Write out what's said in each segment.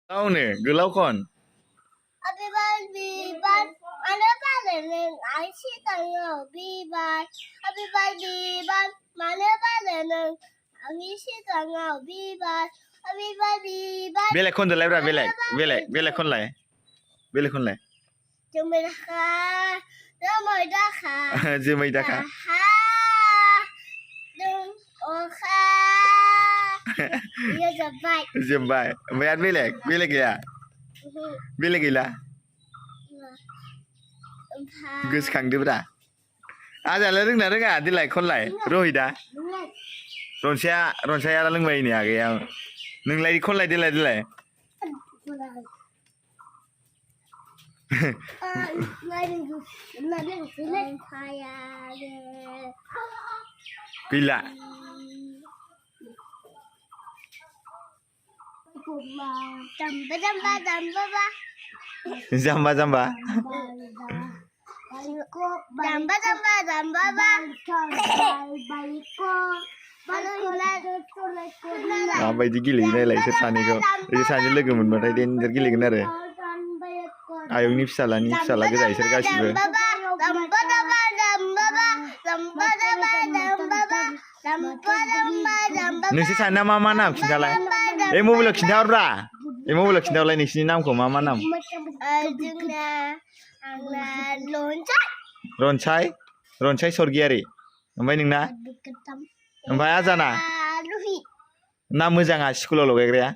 lau nè cứ lau con Happy birthday, but another than I see the be by Happy birthday, but another than I see the be by Happy birthday, but bê lại con được lại ra bê lại con lại chúng mình khá đó mới đã khá chưa mấy đã khá đừng ô khá giờ dầm bài mày ăn bê lại kìa bê lại kìa là cứ khăng được đã à giờ là đứng à đi lại con lại rồi đã rồi xe là lưng mày nè kìa nâng lại con lại đi lại pila Zamba bayi gili ini lah sesani ko sesani lagi menurut dia ni gili kena re ayo ni pisah lagi dah isar kasih be ni sesani nama mana kita lah emu boleh kita orang ni sini nama ko mama nama Roncai Sorgiari omaय नोंना ओमफ्राय आजाना नाम मोजां आ स्कुलाव लगायग्राया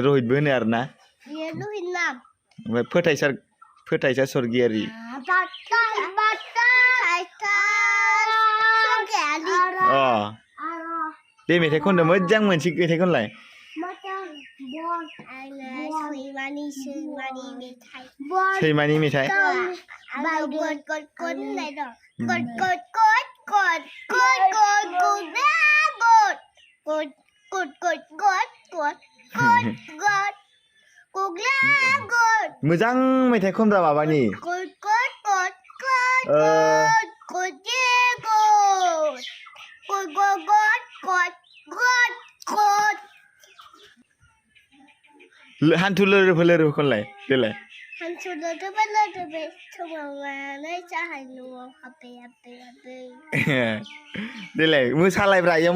रहितबो होनो आरो ना ओमफ्राय फोथायसार सरगियारि बे मेथाइ खनदों मोजां मोनसे मेथाइ खनलाय सैमानि मेथाइ मोजां मेथाइ खनब्रा माबानि hantu lerep खनलाय देलाय hantu lerep समावनानै जाहाय न'आव हाबे देलाय मोसालायब्रा इयाव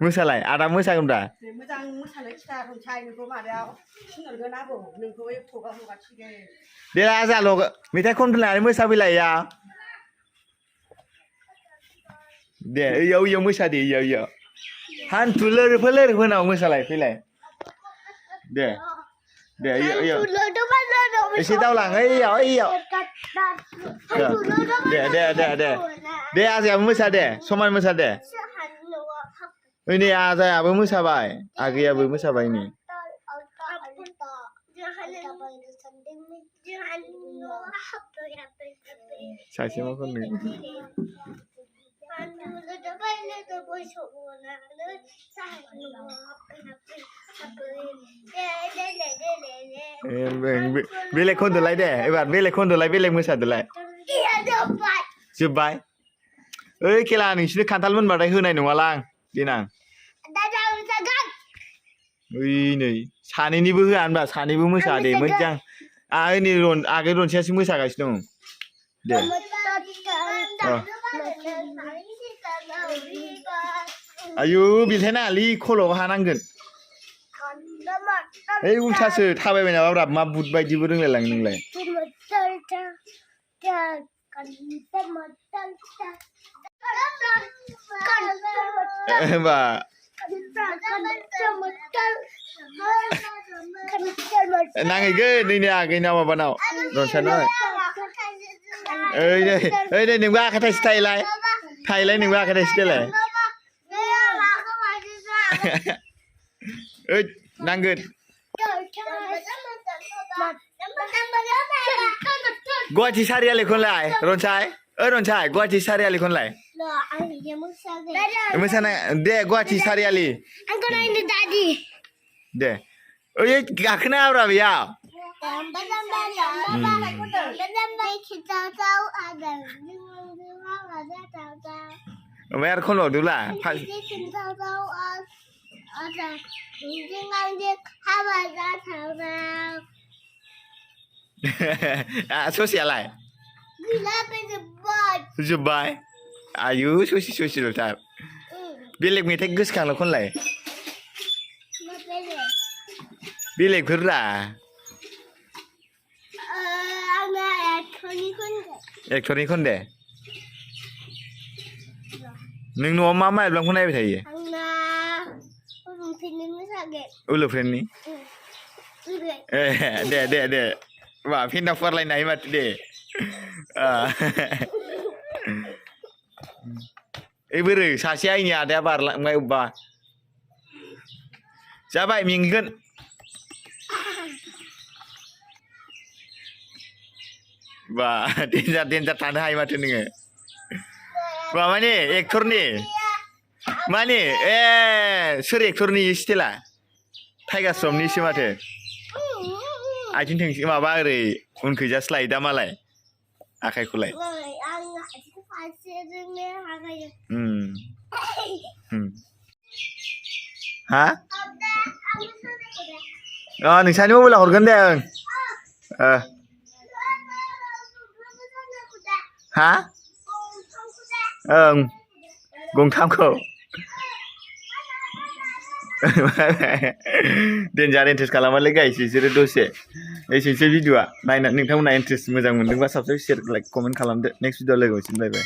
मोसालाय आदा मोसागोनब्रा मोजां मोसानो खिथा रनसाय नोंखौ माबायाव थिनहरगोन आबौ नोंखौ एथ'गा हगारसिगोन दे आजाल' मेथाइ खनफैनानै मोसाफैलाय दे इयाव मोसा दे इयाव hantu lerep होनाव मोसालाय फैलाय दे इयाव एसे दावलां इयाव दे आजायाबो मोसा दे समान मोसा दे नै आजायाबो मोसाबाय आगैयाबो मोसाबाय नै सासे मा खननो बेलेग खनदोलाय दे एबार बेलेग खनदोलाय बेलेग मोसादोलाय जोब्बाय ओइ खेला नोंसिनो खान्थाल मोनबाथाय होनाय नङालां देनां ओइ नै सानैनिबो होआ होनबा सानैबो मोसा दे मोजां नै आगै रनसायासो मोसागासिनो दं दे आयु बिथायना लि खल'आव हानांगोन ओइ उल्थासो थाबायबाय नामाब्रा मा बुट बायदिबो रोंलायलाङो नोंलाय होमबा नाङैगोन नैनि आगैनाव माबानाव रनसायनाव ओइ नै नोंबो आखाइ थाइसे थाइलाय नोंबो आखाइ थाइसे देलाय ओइ नांगोन गुवाहाटि सारियालि खनलाय रनसाय गुवाहाटि सारियालि खनलाय मोसानाय दे गुवाहाटि सारियालि दे ओइ गाखोनाब्रा बेयाव ओमफ्राय आरो खनबावदोब्ला जाथाव मिथिंगाजों हाबा जाथावनाव ससेयालाय गैला बेजोब्बाय जोब्बाय आयु ससेल'थार बेलेग मेथाइ गोसोखांनो खनलाय मा बेलेग बेलेगफोरब्रा आंना एक्टरनि खनदे नों न'आव मा एलबामखौ नायबाय थायो आंना उलुंफिननि मोसागोन उलुफ्रेननि दे मा फिन्दा फरायलायनो हायो माथो दे ओइ बोरै सासे आइनि आदाया बारलांबाय अबेबा जाबाय मेंगोन बा डेन्जार थानो हायो माथो नोङो माबानि एक्टरनि मानि सोर एक्टरनि स्टाइला टाइगार श्रफनिसो माथो आथिं थोंसे माबा ओरै उनखैजा स्लाइदा मालाय आखाइखौलाय हा नोंसानि मबाइलाव हरगोन दे हा गंथामखौ डेन्जार इन्ट्रेस्ट खालामालै गाइस बिसोरो दसे एसेसो भिडिअ'आ नायना नोंथांमोना इन्ट्रेस्ट मोजां मोनदोंबा साबसक्राइब शेयार लाइक कमेन्ट खालामदो नेक्स्ट भिडिअ लोगो मोनसिगोन बाय बाय